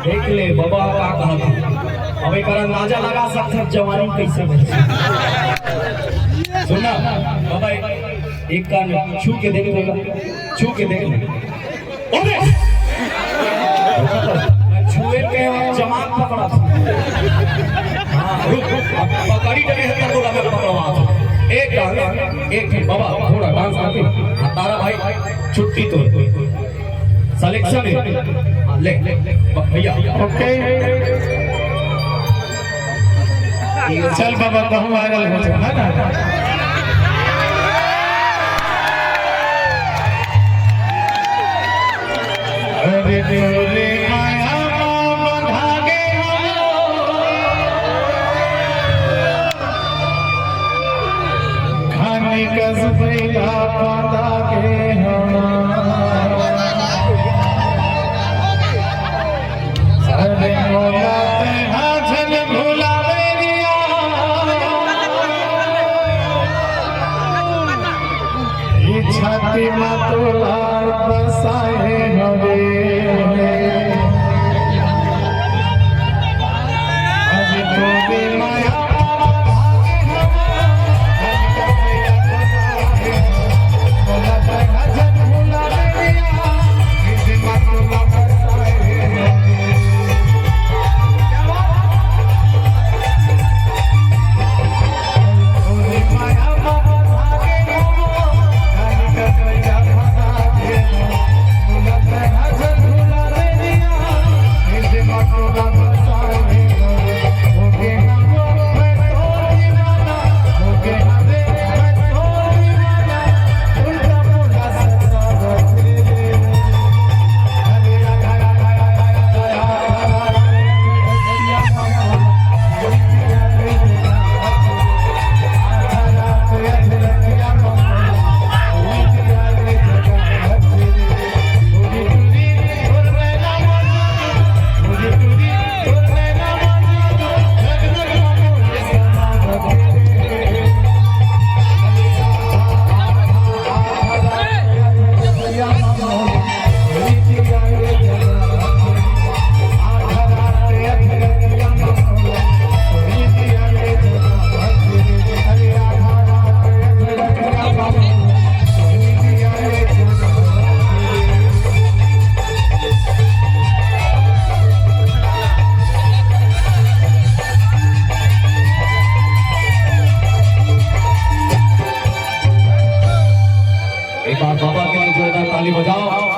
देख ले बाबा का कहा था अब एक अंदाजा लगा सकते जवानी कैसे बची। सुना बाबा एक कान छू के देख लेगा, छू के देख लेगा। छुए के जमात पकड़ा था। हाँ पकड़ी डरे है तो मैं पकड़वा था। एक कान एक बाबा थोड़ा डांस करके तारा भाई छुट्टी तो सिलेक्शन ले भैया ओके चल बाबा कहूँ वायरल हो जाए है ना। अरे डोले माया बंधागे खाने का सुपैला पादागे अरे मोला हाजन भुलावे दिया छाती में तोला बसाए हवे अभी तो भी माया बाबा के लिए जोरदार ताली बजाओ।